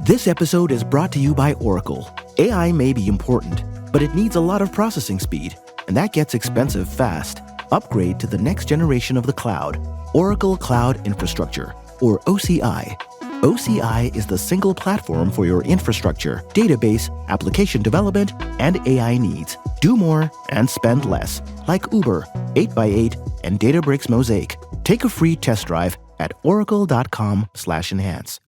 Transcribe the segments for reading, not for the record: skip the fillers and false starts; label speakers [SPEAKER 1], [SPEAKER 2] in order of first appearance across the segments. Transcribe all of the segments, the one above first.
[SPEAKER 1] This episode is brought to you by Oracle. AI may be important, but it needs a lot of processing speed, and that gets expensive fast. Upgrade to the next generation of the cloud, Oracle Cloud Infrastructure, or OCI. OCI is the single platform for your infrastructure, database, application development, and AI needs. Do more and spend less, like Uber, 8x8, and Databricks Mosaic. Take a free test drive at oracle.com/enhance.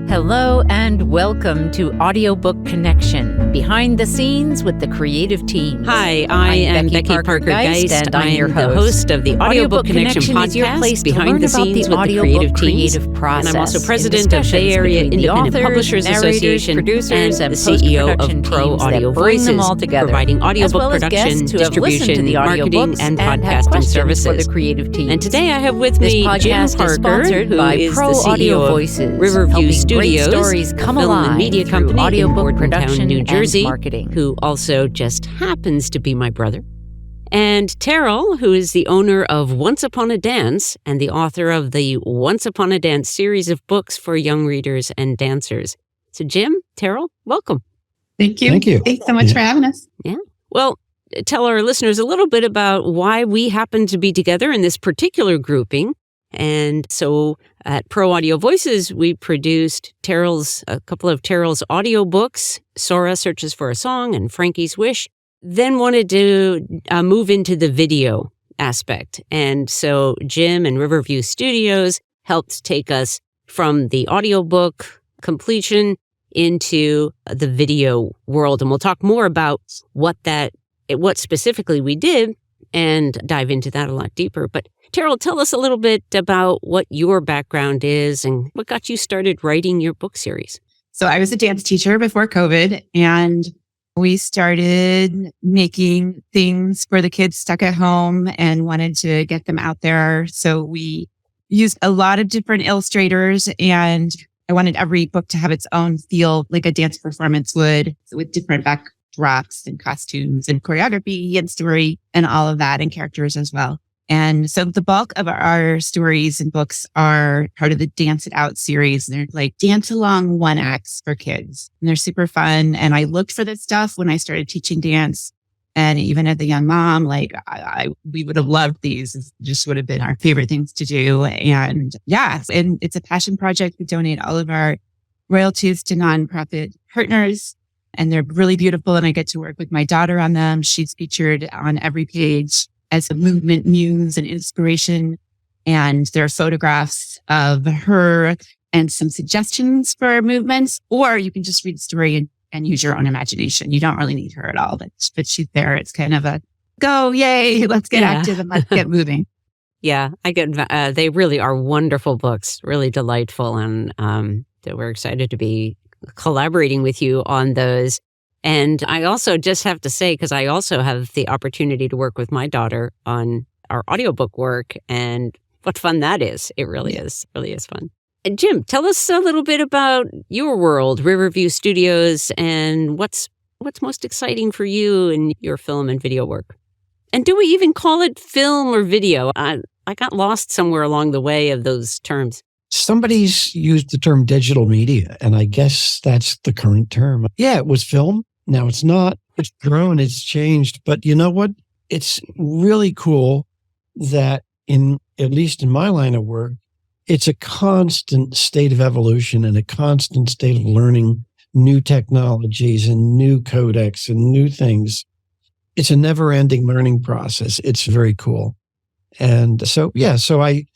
[SPEAKER 2] Hello and welcome to Audiobook Connection, behind the scenes with the creative team.
[SPEAKER 3] Hi, I am Becky Parker Geist,
[SPEAKER 2] and I'm your
[SPEAKER 3] the host of the Audiobook Connection
[SPEAKER 2] podcast, is your place
[SPEAKER 3] behind the scenes with the creative
[SPEAKER 2] process.
[SPEAKER 3] And I'm also president of Bay Area Independent Publishers Association
[SPEAKER 2] producers,
[SPEAKER 3] and the CEO of Pro Audio Voices,
[SPEAKER 2] providing
[SPEAKER 3] providing audiobook production, distribution, marketing, and podcasting services
[SPEAKER 2] for the creative team.
[SPEAKER 3] And today I have with me Jim Parker, who is
[SPEAKER 2] Pro
[SPEAKER 3] the
[SPEAKER 2] Audio
[SPEAKER 3] CEO
[SPEAKER 2] Voices,
[SPEAKER 3] of Riverview Studios,
[SPEAKER 2] stories come
[SPEAKER 3] a film
[SPEAKER 2] alive
[SPEAKER 3] and media
[SPEAKER 2] through
[SPEAKER 3] company in
[SPEAKER 2] audiobook
[SPEAKER 3] Bordentown,
[SPEAKER 2] production
[SPEAKER 3] New Jersey,
[SPEAKER 2] and marketing.
[SPEAKER 3] who also just happens to be my brother. And Terrell, who is the owner of Once Upon a Dance and the author of the Once Upon a Dance series of books for young readers and dancers. So Jim, Terrell, welcome.
[SPEAKER 4] Thank you.
[SPEAKER 5] Thank you.
[SPEAKER 4] Thanks so much for having us.
[SPEAKER 3] Yeah. Well, tell our listeners a little bit about why we happen to be together in this particular grouping. And so at Pro Audio Voices, we produced a couple of Terrell's audiobooks, Sora Searches for a Song and Frankie's Wish, then wanted to move into the video aspect. And so Jim and Riverview Studios helped take us from the audiobook completion into the video world. And we'll talk more about what specifically we did and dive into that a lot deeper. But Terrell, tell us a little bit about what your background is and what got you started writing your book series.
[SPEAKER 4] So I was a dance teacher before COVID, and we started making things for the kids stuck at home and wanted to get them out there. So we used a lot of different illustrators, and I wanted every book to have its own feel like a dance performance would, with different backdrops and costumes and choreography and story and all of that, and characters as well. And so the bulk of our stories and books are part of the Dance It Out series. They're like dance along one acts for kids. And they're super fun. And I looked for this stuff when I started teaching dance. And even as a young mom, we would have loved these. It just would have been our favorite things to do. And and it's a passion project. We donate all of our royalties to nonprofit partners. And they're really beautiful. And I get to work with my daughter on them. She's featured on every page as a movement muse and inspiration. And there are photographs of her and some suggestions for movements, or you can just read the story and use your own imagination. You don't really need her at all, but she's there. It's kind of a go, yay, let's get active and let's get moving.
[SPEAKER 3] Yeah, they really are wonderful books, really delightful. And that we're excited to be collaborating with you on those. And I also just have to say, because I also have the opportunity to work with my daughter on our audiobook work, and what fun that is. It really is fun. And Jim, tell us a little bit about your world, Riverview Studios, and what's most exciting for you in your film and video work. And do we even call it film or video? I got lost somewhere along the way of those terms.
[SPEAKER 5] Somebody's used the term digital media, and I guess that's the current term. Yeah, it was film. Now it's not. It's grown. It's changed. But you know what? It's really cool that at least in my line of work, it's a constant state of evolution and a constant state of learning new technologies and new codecs and new things. It's a never-ending learning process. It's very cool. And so I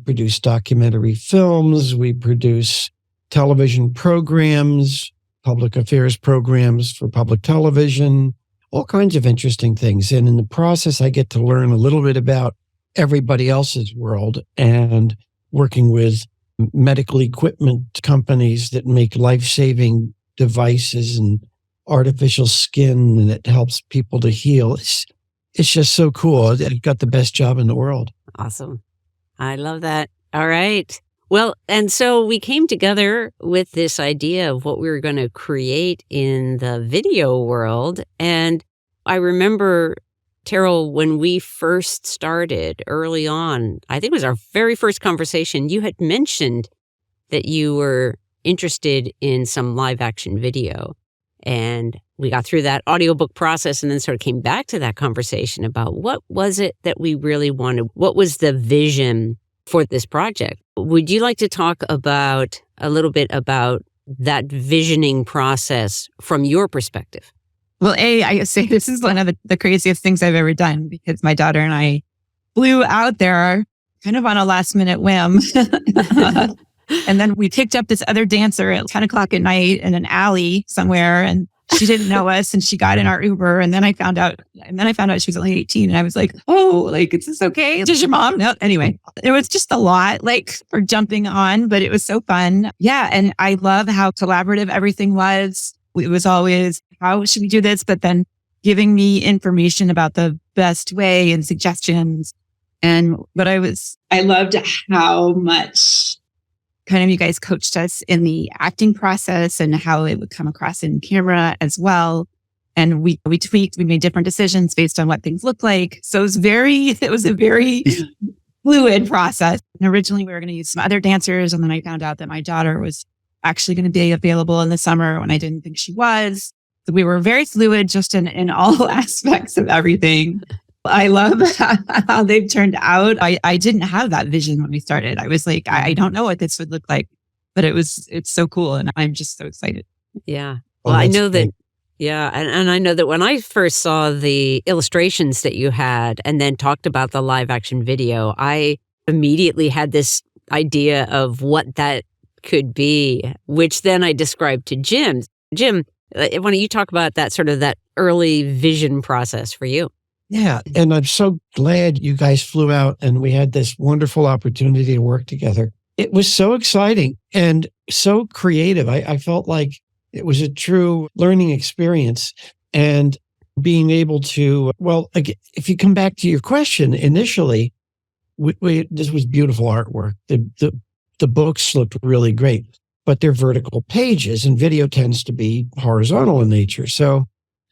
[SPEAKER 5] produce documentary films. We produce television programs, public affairs programs for public television, all kinds of interesting things. And in the process, I get to learn a little bit about everybody else's world and working with medical equipment companies that make life-saving devices and artificial skin, and it helps people to heal. It's just so cool. I've got the best job in the world.
[SPEAKER 3] Awesome. I love that. All right. Well, and so we came together with this idea of what we were going to create in the video world. And I remember Terrell, when we first started early on, I think it was our very first conversation, you had mentioned that you were interested in some live action video. And we got through that audiobook process and then sort of came back to that conversation about what was it that we really wanted? What was the vision for this project? Would you like to talk about a little bit about that visioning process from your perspective?
[SPEAKER 4] Well, I say this is one of the craziest things I've ever done because my daughter and I flew out there kind of on a last minute whim. And then we picked up this other dancer at 10 o'clock at night in an alley somewhere, and she didn't know us, and she got in our Uber. And then I found out she was only 18, and I was like, "Oh, like, is this okay? Does your mom know?" Anyway, it was just a lot, like, for jumping on, but it was so fun. Yeah, and I love how collaborative everything was. It was always, how should we do this? But then giving me information about the best way and suggestions. But I loved how much kind of you guys coached us in the acting process and how it would come across in camera as well. And we tweaked, we made different decisions based on what things look like. So it was a very fluid process. And originally we were going to use some other dancers. And then I found out that my daughter was actually going to be available in the summer when I didn't think she was. So we were very fluid just in all aspects of everything. I love how they've turned out. I didn't have that vision when we started. I was like, I don't know what this would look like, but it's so cool. And I'm just so excited.
[SPEAKER 3] Yeah. Well, I know that. Yeah. And I know that when I first saw the illustrations that you had and then talked about the live action video, I immediately had this idea of what that could be, which then I described to Jim. Jim, why don't you talk about that sort of that early vision process for you?
[SPEAKER 5] Yeah. And I'm so glad you guys flew out and we had this wonderful opportunity to work together. It was so exciting and so creative. I felt like it was a true learning experience and being able to, well, again, if you come back to your question initially, this was beautiful artwork. The books looked really great, but they're vertical pages and video tends to be horizontal in nature. So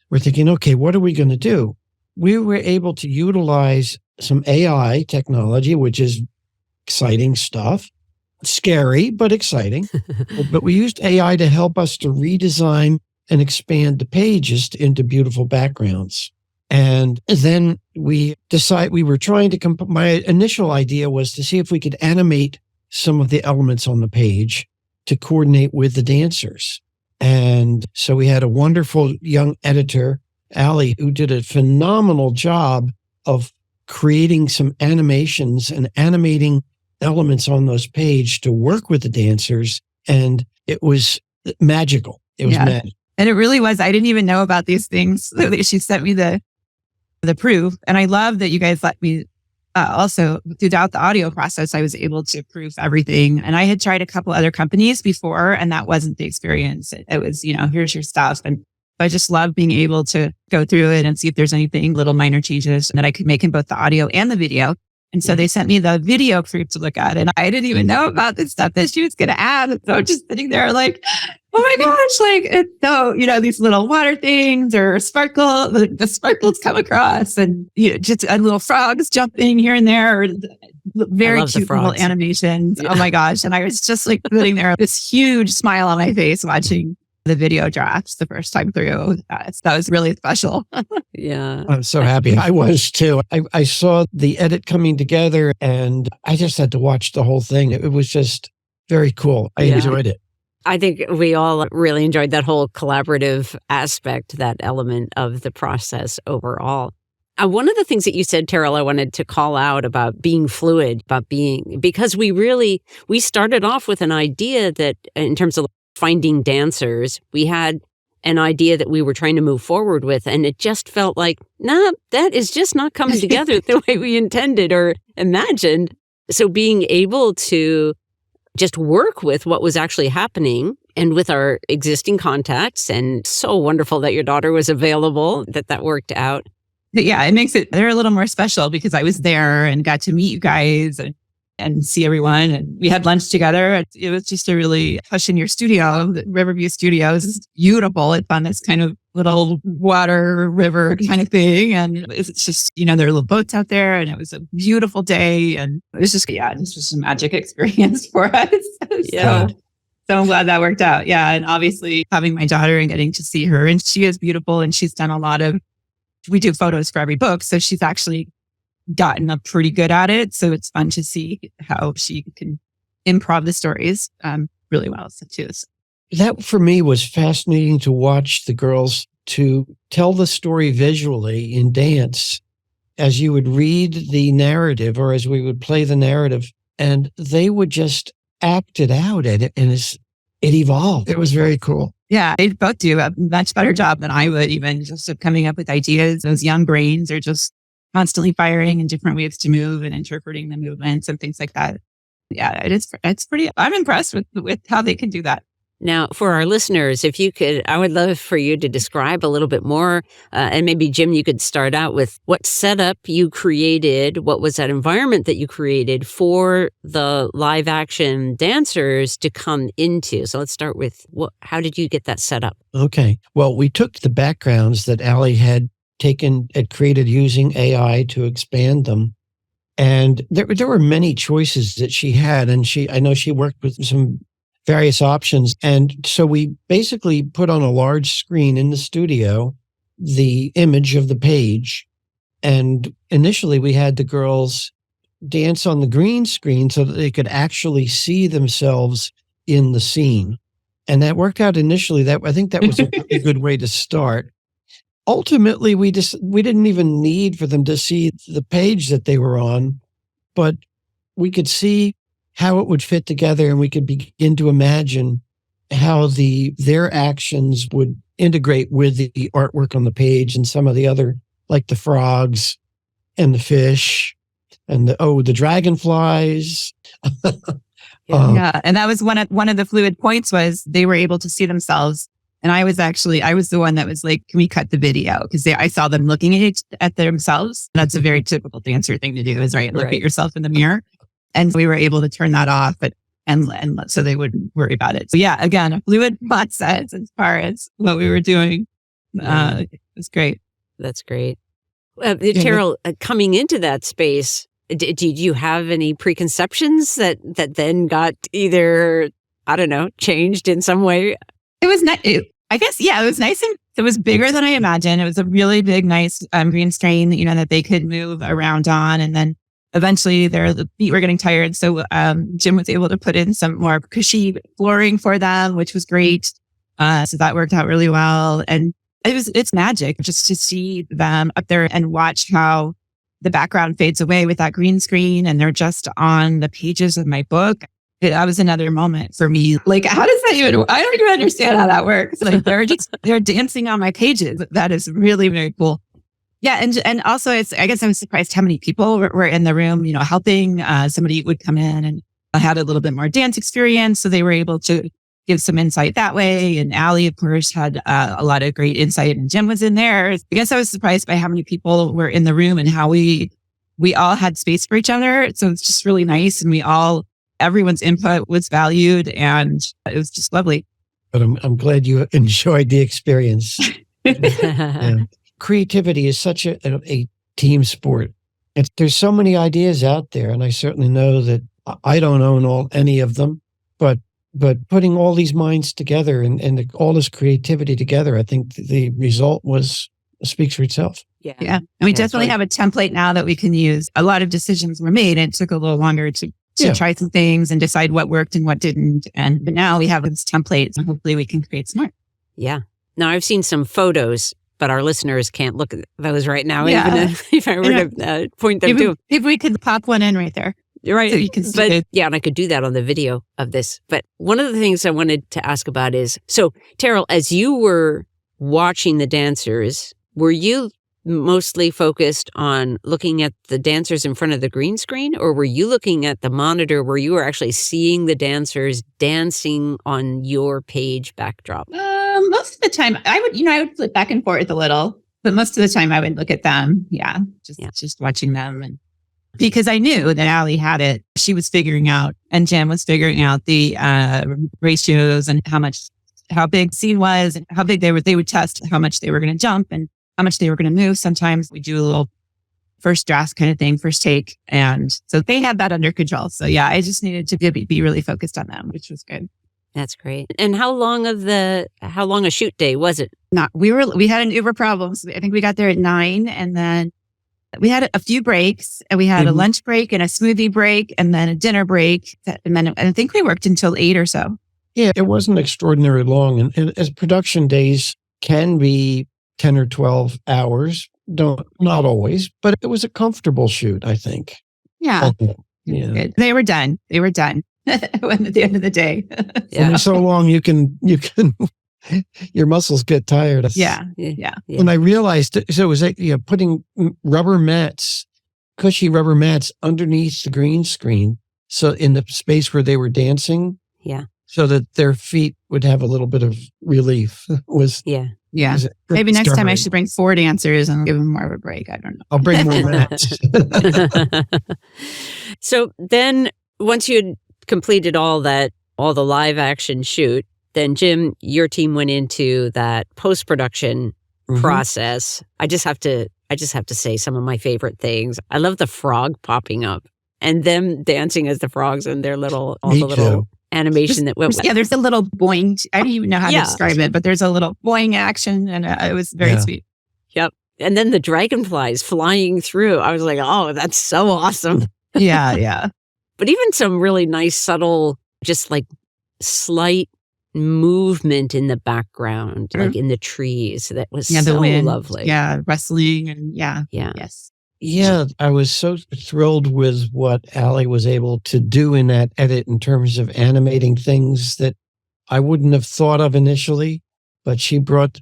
[SPEAKER 5] we're thinking, okay, what are we going to do? We were able to utilize some AI technology, which is exciting stuff, scary, but exciting. But we used AI to help us to redesign and expand the pages into beautiful backgrounds. And then we were trying to, my initial idea was to see if we could animate some of the elements on the page to coordinate with the dancers. And so we had a wonderful young editor, Allie, who did a phenomenal job of creating some animations and animating elements on those pages to work with the dancers. And it was magical. It was magical.
[SPEAKER 4] And it really was. I didn't even know about these things. She sent me the proof. And I love that you guys let me also throughout the audio process, I was able to proof everything. And I had tried a couple other companies before, and that wasn't the experience. It was, here's your stuff. And I just love being able to go through it and see if there's anything, little minor changes that I could make in both the audio and the video. And so they sent me the video proof to look at. And I didn't even know about the stuff that she was going to add. And so I'm just sitting there like, oh my gosh, like, it's so, these little water things or sparkle, the sparkles come across and just little frogs jumping here and there, or very cute little animations. Yeah. Oh my gosh. And I was just like sitting there, this huge smile on my face watching the video drafts the first time through. That was really special.
[SPEAKER 3] Yeah.
[SPEAKER 5] I'm so happy. I was too. I saw the edit coming together and I just had to watch the whole thing. It was just very cool. I enjoyed it.
[SPEAKER 3] I think we all really enjoyed that whole collaborative aspect, that element of the process overall. One of the things that you said, Terrell, I wanted to call out about being fluid, because we started off with an idea that in terms of finding dancers, we had an idea that we were trying to move forward with, and it just felt like, that is just not coming together the way we intended or imagined. So being able to just work with what was actually happening and with our existing contacts, and so wonderful that your daughter was available, that worked out.
[SPEAKER 4] But yeah, it makes they're a little more special because I was there and got to meet you guys and see everyone. And we had lunch together. It was just a really push in your studio. The Riverview Studios is beautiful. It's on this kind of little water river kind of thing. And it's just, there are little boats out there, and it was a beautiful day. And it was just, this was a magic experience for us.
[SPEAKER 3] Yeah.
[SPEAKER 4] So I'm glad that worked out. Yeah. And obviously having my daughter and getting to see her, and she is beautiful, and she's done we do photos for every book. So she's actually gotten up pretty good at it. So it's fun to see how she can improv the stories really well too.
[SPEAKER 5] That for me was fascinating to watch the girls to tell the story visually in dance as you would read the narrative or as we would play the narrative, and they would just act it out and it evolved. It was very cool.
[SPEAKER 4] Yeah, they both do a much better job than I would, even just of coming up with ideas. Those young brains are just constantly firing in different ways to move and interpreting the movements and things like that. Yeah, it's pretty, I'm impressed with how they can do that.
[SPEAKER 3] Now, for our listeners, if you could, I would love for you to describe a little bit more, and maybe, Jim, you could start out with what setup you created, what was that environment that you created for the live action dancers to come into. So let's start with, how did you get that set up?
[SPEAKER 5] Okay. Well, we took the backgrounds that Allie had created using AI to expand them. And there were many choices that she had, and I know she worked with some various options. And so we basically put on a large screen in the studio the image of the page. And initially we had the girls dance on the green screen so that they could actually see themselves in the scene. And that worked out initially. I think that was a really good way to start. Ultimately, we didn't even need for them to see the page that they were on, but we could see how it would fit together, and we could begin to imagine how their actions would integrate with the artwork on the page and some of the other, like the frogs and the fish and the dragonflies.
[SPEAKER 4] Yeah, and that was one of the fluid points was they were able to see themselves. And I was the one that was like, can we cut the video? Because I saw them looking at themselves. That's a very typical dancer thing to do, is look at yourself in the mirror. And we were able to turn that off, and so they wouldn't worry about it. So yeah, again, a fluid process as far as what we were doing. It was great.
[SPEAKER 3] That's great. Terrell, coming into that space, did you have any preconceptions that then got either, I don't know, changed in some way?
[SPEAKER 4] It was nice. I guess, yeah, it was nice. And it was bigger than I imagined. It was a really big, nice green screen, that they could move around on. And then eventually the feet were getting tired. So Jim was able to put in some more cushy flooring for them, which was great. So that worked out really well. And it's magic just to see them up there and watch how the background fades away with that green screen. And they're just on the pages of my book. That was another moment for me. Like, how does that even, I don't even understand how that works. Like they're dancing on my pages. That is really very cool. Yeah. And also I guess I was surprised how many people were in the room, helping. Somebody would come in and had a little bit more dance experience. So they were able to give some insight that way. And Allie, of course, had a lot of great insight, and Jim was in there. I guess I was surprised by how many people were in the room and how we all had space for each other. So it's just really nice. And everyone's input was valued, and it was just lovely.
[SPEAKER 5] But I'm glad you enjoyed the experience. Yeah. Creativity is such a team sport. There's so many ideas out there, and I certainly know that I don't own any of them, but putting all these minds together and all this creativity together, I think the result speaks for itself.
[SPEAKER 3] Yeah.
[SPEAKER 4] And we definitely have a template now that we can use. A lot of decisions were made, and it took a little longer to try some things and decide what worked and what didn't. But now we have this template, and hopefully we can create some more.
[SPEAKER 3] Yeah. Now I've seen some photos, but our listeners can't look at those right now. Even if I were to point them to.
[SPEAKER 4] If we could pop one in right there.
[SPEAKER 3] Right.
[SPEAKER 4] So you can see it.
[SPEAKER 3] Yeah, and I could do that on the video of this. But one of the things I wanted to ask about is, so Terrell, as you were watching the dancers, were you mostly focused on looking at the dancers in front of the green screen, or were you looking at the monitor where you were actually seeing the dancers dancing on your page backdrop?
[SPEAKER 4] Most of the time I would flip back and forth a little, but most of the time I would look at them. Yeah. Just watching them. And because I knew that Allie had it, she was figuring out, and Jim was figuring out the ratios and how much how big the scene was and how big they would test how much they were going to jump and how much they were going to move. Sometimes we do a little first draft kind of thing, first take. And so they had that under control. So yeah, I just needed to be really focused on them, which was good.
[SPEAKER 3] That's great. And how long a shoot day was it?
[SPEAKER 4] We had an Uber problem. So I think we got there at 9, and then we had a few breaks, and we had a lunch break and a smoothie break and then a dinner break. And then I think we worked until 8 or so.
[SPEAKER 5] Yeah, it wasn't extraordinarily long. And as production days can be 10 or 12 hours, not always, but it was a comfortable shoot, I think.
[SPEAKER 4] Yeah.
[SPEAKER 5] Yeah.
[SPEAKER 4] Good. They were done. At the end of the day.
[SPEAKER 5] Yeah. When so long you can your muscles get tired.
[SPEAKER 4] Yeah.
[SPEAKER 5] When I realized so it was like putting cushy rubber mats underneath the green screen, so in the space where they were dancing, so that their feet would have a little bit of relief. Maybe next time I should bring 4 dancers and give them more of a break. I don't know. I'll bring more mats.
[SPEAKER 3] So then once you had completed all the live action shoot, then Jim, your team went into that post-production process. I just have to say some of my favorite things. I love the frog popping up and them dancing as the frogs and their little animation that went.
[SPEAKER 4] There's a little boing. I don't even know how to describe it, but there's a little boing action, and it was very sweet.
[SPEAKER 3] Yep. And then the dragonflies flying through. I was like, oh, that's so awesome.
[SPEAKER 4] Yeah.
[SPEAKER 3] But even some really nice, subtle, just like slight movement in the background, like in the trees. That was so
[SPEAKER 4] the wind,
[SPEAKER 3] lovely.
[SPEAKER 4] Yeah, rustling and yes.
[SPEAKER 5] Yeah, I was so thrilled with what Allie was able to do in that edit in terms of animating things that I wouldn't have thought of initially, but she brought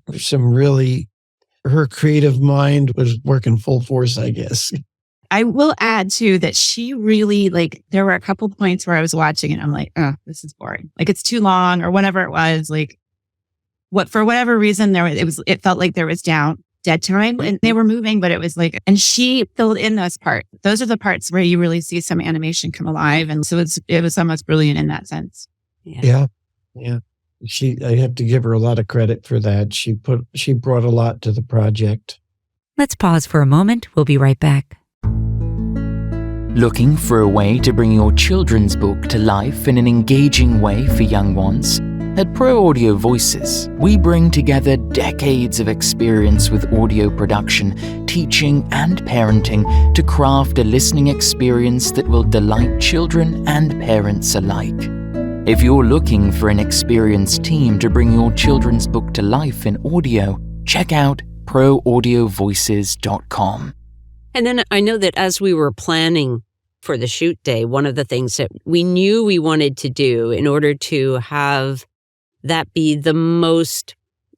[SPEAKER 5] her creative mind was working full force, I guess.
[SPEAKER 4] I will add too that she really there were a couple points where I was watching and I'm like, oh, this is boring. Like it's too long or whatever it was. Like for whatever reason it felt like there was dead time and they were moving, but it was and she filled in those parts. Those are the parts where you really see some animation come alive. And so it was almost brilliant in that sense.
[SPEAKER 5] Yeah. I have to give her a lot of credit for that. She brought a lot to the project.
[SPEAKER 2] Let's pause for a moment. We'll be right back.
[SPEAKER 6] Looking for a way to bring your children's book to life in an engaging way for young ones? At Pro Audio Voices, we bring together decades of experience with audio production, teaching, and parenting to craft a listening experience that will delight children and parents alike. If you're looking for an experienced team to bring your children's book to life in audio, check out proaudiovoices.com.
[SPEAKER 3] And then I know that as we were planning for the shoot day, one of the things that we knew we wanted to do in order to have that be the most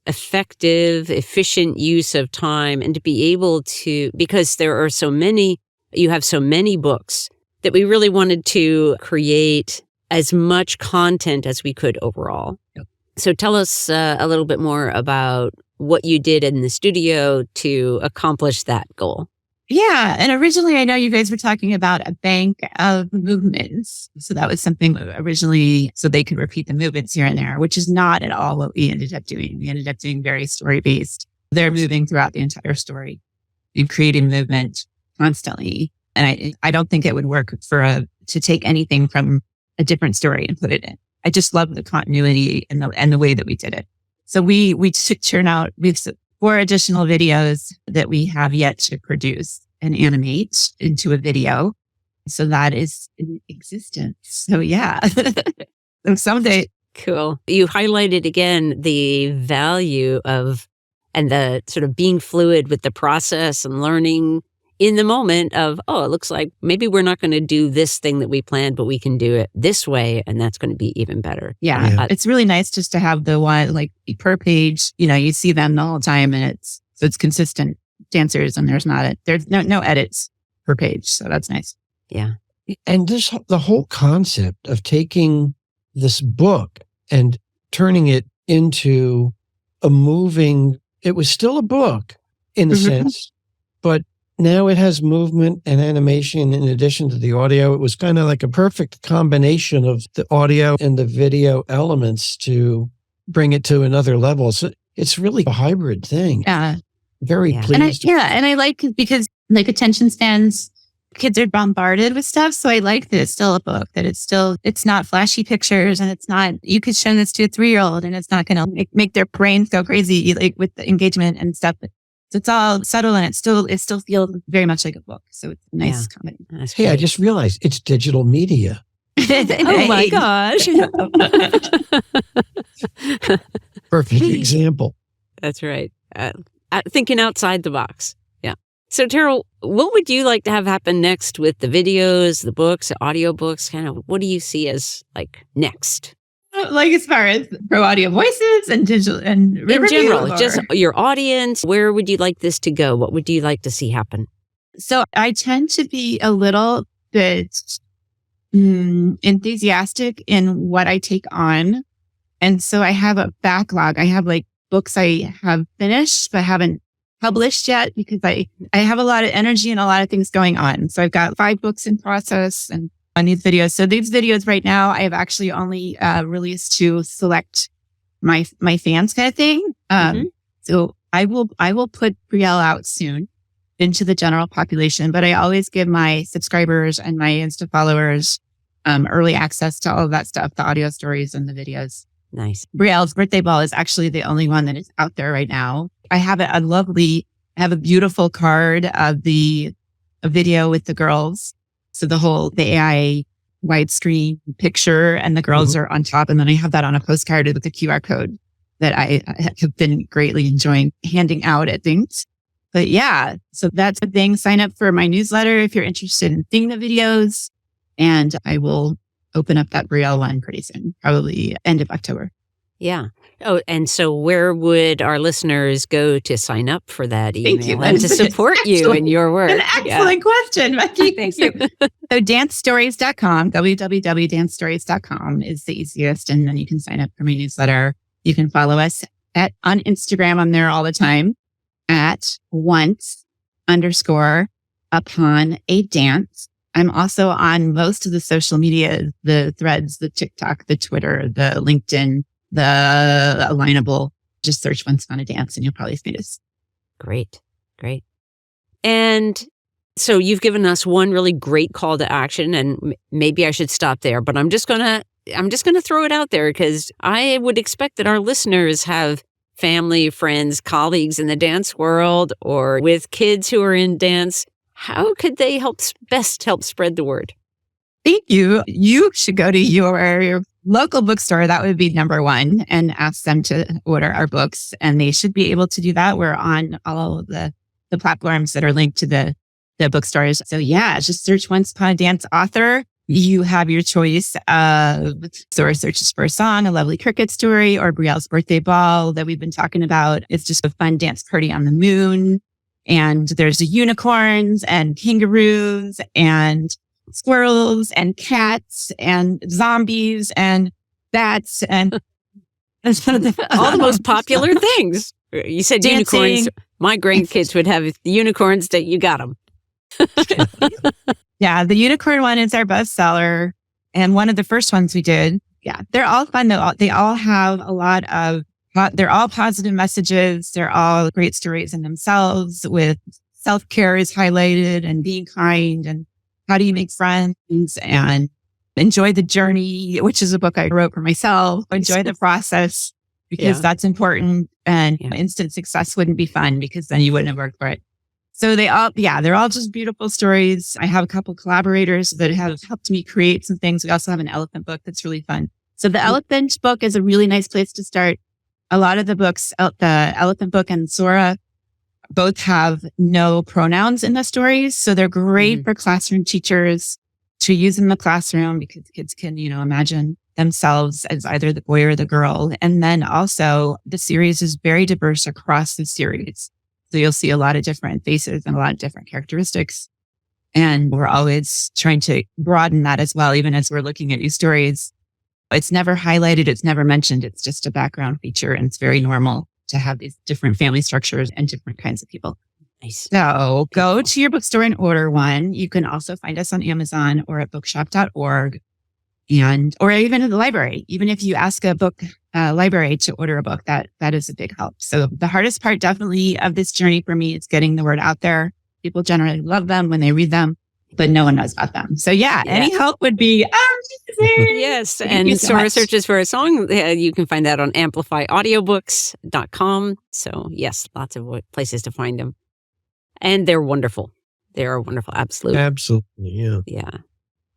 [SPEAKER 3] effective, efficient use of time and to be able to, because you have so many books, that we really wanted to create as much content as we could overall. Yep. So tell us a little bit more about what you did in the studio to accomplish that goal.
[SPEAKER 4] Yeah. And originally, I know you guys were talking about a bank of movements. So that was something originally so they could repeat the movements here and there, which is not at all what we ended up doing. We ended up doing very story-based. They're moving throughout the entire story and creating movement constantly. And I don't think it would work to take anything from a different story and put it in. I just love the continuity and the way that we did it. So we churn out, we've 4 additional videos that we have yet to produce and animate into a video. So that is in existence. So yeah. So someday.
[SPEAKER 3] Cool. You highlighted again the value of, and the sort of being fluid with the process and learning in the moment of, it looks like maybe we're not going to do this thing that we planned, but we can do it this way. And that's going to be even better.
[SPEAKER 4] Yeah. It's really nice just to have the one per page, you see them the whole time and it's consistent dancers and there's no edits per page. So that's nice.
[SPEAKER 3] Yeah.
[SPEAKER 5] And the whole concept of taking this book and turning it into it was still a book in a sense, but now it has movement and animation in addition to the audio. It was kind of like a perfect combination of the audio and the video elements to bring it to another level. So it's really a hybrid thing.
[SPEAKER 4] Yeah.
[SPEAKER 5] Very pleased.
[SPEAKER 4] And I like because like attention spans, kids are bombarded with stuff. So I like that it's still a book, that it's not flashy pictures, and it's not, you could show this to a 3-year-old and it's not going to make their brains go crazy, like with the engagement and stuff. So it's all subtle, and it still feels very much like a book. So it's a nice comedy.
[SPEAKER 5] Hey, I just realized it's digital media.
[SPEAKER 3] Oh my gosh.
[SPEAKER 5] Perfect example.
[SPEAKER 3] That's right. Thinking outside the box. Yeah. So Terrell, what would you like to have happen next with the videos, the books, the audiobooks? Kind of, what do you see as like next?
[SPEAKER 4] Like as far as Pro Audio Voices and digital and
[SPEAKER 3] in general, just your audience, where would you like this to go? What would you like to see happen?
[SPEAKER 4] So I tend to be a little bit enthusiastic in what I take on. And so I have a backlog. I have like books I have finished but haven't published yet because I have a lot of energy and a lot of things going on. So I've got 5 books in process and on these videos. So these videos right now, I have actually only released to select my fans kind of thing. So I will put Brielle out soon into the general population, but I always give my subscribers and my Insta followers early access to all of that stuff, the audio stories and the videos.
[SPEAKER 3] Nice.
[SPEAKER 4] Brielle's birthday ball is actually the only one that is out there right now. I have I have a beautiful card of a video with the girls. So the AI widescreen picture and the girls are on top. And then I have that on a postcard with a QR code that I have been greatly enjoying handing out at things. But yeah, so that's the thing. Sign up for my newsletter if you're interested in seeing the videos. And I will open up that Brielle one pretty soon, probably end of October.
[SPEAKER 3] Yeah. Oh, and so where would our listeners go to sign up for that email and to support you in your work?
[SPEAKER 4] An excellent question, Becky. Thank you. So dancestories.com, www.dancestories.com is the easiest. And then you can sign up for my newsletter. You can follow us on Instagram. I'm there all the time at once_upon_a-dance. I'm also on most of the social media, the Threads, the TikTok, the Twitter, the LinkedIn, the Alignable. Just search Once Upon a Dance and you'll probably find us.
[SPEAKER 3] Great. And so you've given us one really great call to action, and maybe I should stop there, but I'm just going to throw it out there because I would expect that our listeners have family, friends, colleagues in the dance world or with kids who are in dance. How could they best help spread the word?
[SPEAKER 4] Thank you. You should go to your local bookstore. That would be number one, and ask them to order our books. And they should be able to do that. We're on all of the platforms that are linked to the bookstores. So yeah, just search Once Upon a Dance author. You have your choice of Sora Searches for a Song, A Lovely Cricket Story, or Brielle's Birthday Ball that we've been talking about. It's just a fun dance party on the moon. And there's unicorns and kangaroos and squirrels and cats and zombies and bats and
[SPEAKER 3] all the most popular things. You said dancing. Unicorns. My grandkids would have the unicorns that you got them.
[SPEAKER 4] Yeah, the unicorn one is our bestseller and one of the first ones we did. Yeah, they're all fun though. They all have they're all positive messages. They're all great stories in themselves with self-care is highlighted and being kind and how do you make friends and enjoy the journey, which is a book I wrote for myself. Enjoy the process because that's important. And instant success wouldn't be fun because then you wouldn't have worked for it. So they're all just beautiful stories. I have a couple collaborators that have helped me create some things. We also have an elephant book that's really fun. So the elephant book is a really nice place to start. A lot of the books, the elephant book and Sora, both have no pronouns in the stories. So they're great for classroom teachers to use in the classroom because kids can, imagine themselves as either the boy or the girl. And then also the series is very diverse across the series. So you'll see a lot of different faces and a lot of different characteristics. And we're always trying to broaden that as well, even as we're looking at new stories. It's never highlighted. It's never mentioned. It's just a background feature. And it's very normal to have these different family structures and different kinds of people.
[SPEAKER 3] Nice.
[SPEAKER 4] So go to your bookstore and order one. You can also find us on Amazon or at bookshop.org or even at the library. Even if you ask a library to order a book. That is a big help. So the hardest part definitely of this journey for me is getting the word out there. People generally love them when they read them, but no one knows about them. So any help would be amazing.
[SPEAKER 3] Yes.
[SPEAKER 4] Thank
[SPEAKER 3] And
[SPEAKER 4] you so
[SPEAKER 3] Sora
[SPEAKER 4] much.
[SPEAKER 3] searches for a song. You can find that on amplifyaudiobooks.com. So yes, lots of places to find them. And they're wonderful. They are wonderful. Absolutely.
[SPEAKER 5] Absolutely. Yeah.
[SPEAKER 3] Yeah.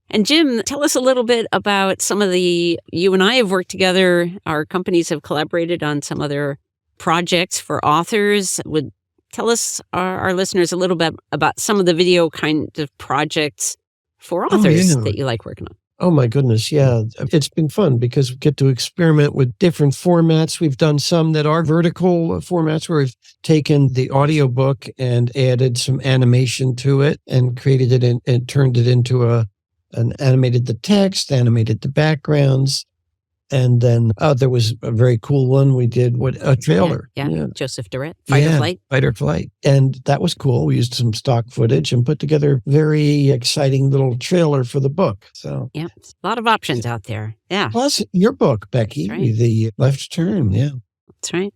[SPEAKER 3] And Jim, tell us a little bit about some of you and I have worked together. Our companies have collaborated on some other projects for authors. Would tell us, our listeners, a little bit about some of the video kind of projects for authors that you like working on.
[SPEAKER 5] Oh my goodness. Yeah. It's been fun because we get to experiment with different formats. We've done some that are vertical formats where we've taken the audiobook and added some animation to it and created it and turned it into animated the text, animated the backgrounds. And then there was a very cool one we did with a trailer.
[SPEAKER 3] Yeah. Joseph Durrett, Fight or Flight.
[SPEAKER 5] Fight or Flight. And that was cool. We used some stock footage and put together a very exciting little trailer for the book. So
[SPEAKER 3] yeah, a lot of options out there. Yeah.
[SPEAKER 5] Plus your book, Becky, The Left Turn. Yeah.
[SPEAKER 3] That's right.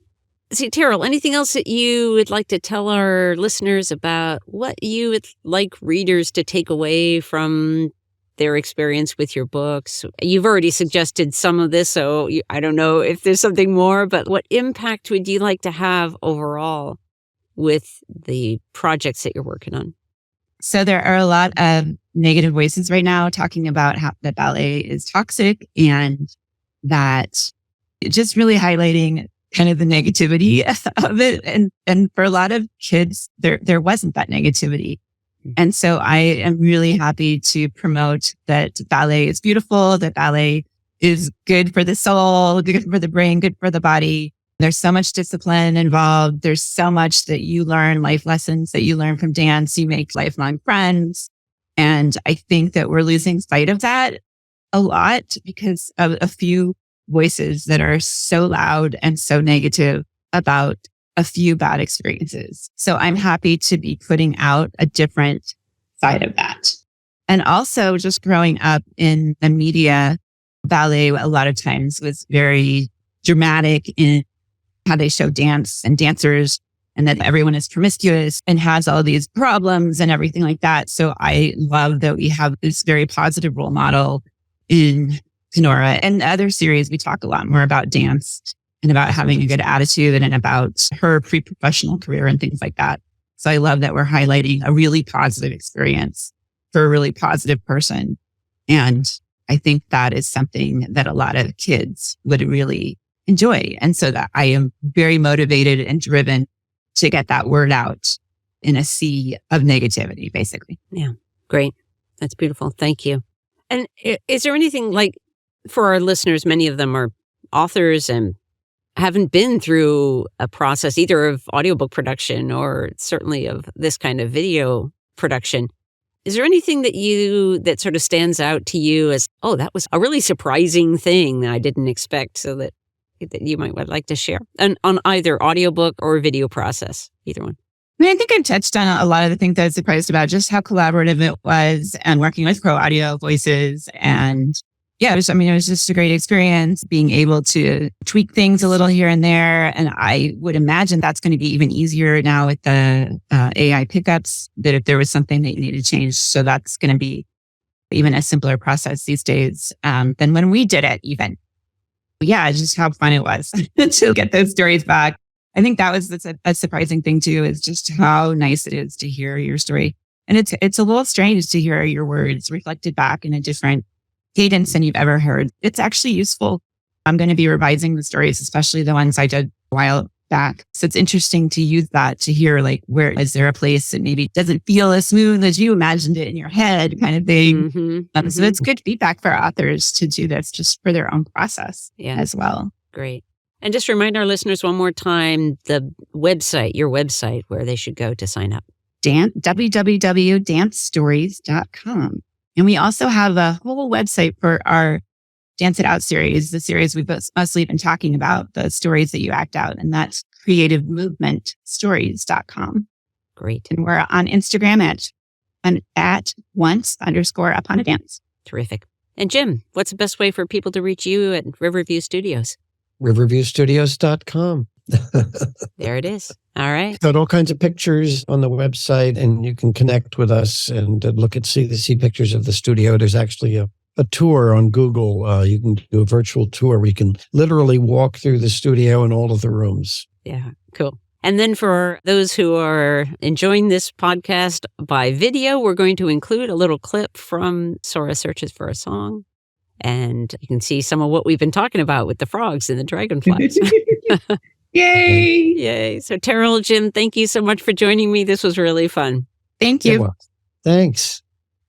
[SPEAKER 3] See, Terrell, anything else that you would like to tell our listeners about what you would like readers to take away from their experience with your books? You've already suggested some of this, so I don't know if there's something more, but what impact would you like to have overall with the projects that you're working on?
[SPEAKER 4] So there are a lot of negative voices right now talking about how that ballet is toxic and that just really highlighting kind of the negativity of it. And for a lot of kids, there wasn't that negativity. And so I am really happy to promote that ballet is beautiful, that ballet is good for the soul, good for the brain, good for the body. There's so much discipline involved. There's so much that you learn, life lessons that you learn from dance. You make lifelong friends. And I think that we're losing sight of that a lot because of a few voices that are so loud and so negative about a few bad experiences. So I'm happy to be putting out a different side of that. And also just growing up in the media, ballet a lot of times was very dramatic in how they show dance and dancers and that everyone is promiscuous and has all these problems and everything like that. So I love that we have this very positive role model in Kenora and other series. We talk a lot more about dance and about having a good attitude and about her pre-professional career and things like that. So I love that we're highlighting a really positive experience for a really positive person. And I think that is something that a lot of kids would really enjoy. And so that I am very motivated and driven to get that word out in a sea of negativity, basically.
[SPEAKER 3] Yeah. Great. That's beautiful. Thank you. And is there anything like for our listeners, many of them are authors and haven't been through a process either of audiobook production or certainly of this kind of video production. Is there anything that sort of stands out to you as, oh, that was a really surprising thing that I didn't expect, so that you might would like to share on either audiobook or video process, either one?
[SPEAKER 4] I think I touched on a lot of the things that I was surprised about, just how collaborative it was and working with Pro Audio Voices. And yeah, it was just a great experience being able to tweak things a little here and there. And I would imagine that's going to be even easier now with the AI pickups, that if there was something that you need to change. So that's going to be even a simpler process these days than when we did it even. But yeah, just how fun it was to get those stories back. I think that was a surprising thing too, is just how nice it is to hear your story. And it's a little strange to hear your words reflected back in a different cadence than you've ever heard. It's actually useful. I'm going to be revising the stories, especially the ones I did a while back. So it's interesting to use that to hear, like, where is there a place that maybe doesn't feel as smooth as you imagined it in your head, kind of thing. So it's good feedback for authors to do this just for their own process as well.
[SPEAKER 3] Great. And just remind our listeners one more time, your website, where they should go to sign up.
[SPEAKER 4] www.dancestories.com. And we also have a whole website for our Dance It Out series, the series we've mostly been talking about, the stories that you act out. And that's creativemovementstories.com.
[SPEAKER 3] Great.
[SPEAKER 4] And we're on Instagram at once_upon a dance.
[SPEAKER 3] Terrific. And Jim, what's the best way for people to reach you at Riverview Studios?
[SPEAKER 5] riverviewstudios.com.
[SPEAKER 3] There it is. All right.
[SPEAKER 5] Got all kinds of pictures on the website, and you can connect with us and see pictures of the studio. There's actually a tour on Google. You can do a virtual tour where you can literally walk through the studio and all of the rooms.
[SPEAKER 3] Yeah, cool. And then for those who are enjoying this podcast by video, we're going to include a little clip from Sora Searches for a Song. And you can see some of what we've been talking about with the frogs and the dragonflies.
[SPEAKER 4] Yay!
[SPEAKER 3] Yay. So Terrell, Jim, thank you so much for joining me. This was really fun.
[SPEAKER 4] Thank you.
[SPEAKER 5] Well, thanks.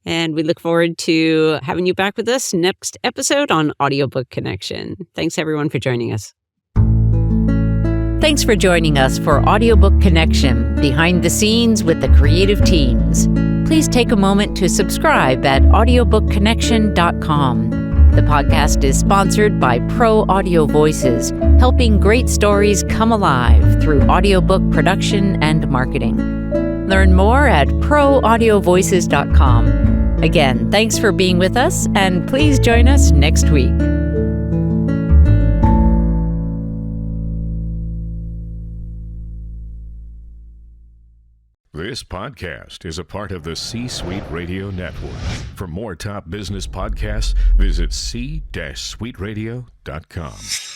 [SPEAKER 3] And we look forward to having you back with us next episode on Audiobook Connection. Thanks, everyone, for joining us.
[SPEAKER 2] Thanks for joining us for Audiobook Connection, behind the scenes with the creative teams. Please take a moment to subscribe at audiobookconnection.com. The podcast is sponsored by Pro Audio Voices, helping great stories come alive through audiobook production and marketing. Learn more at proaudiovoices.com. Again, thanks for being with us, and please join us next week.
[SPEAKER 7] This podcast is a part of the C-Suite Radio Network. For more top business podcasts, visit c-suiteradio.com.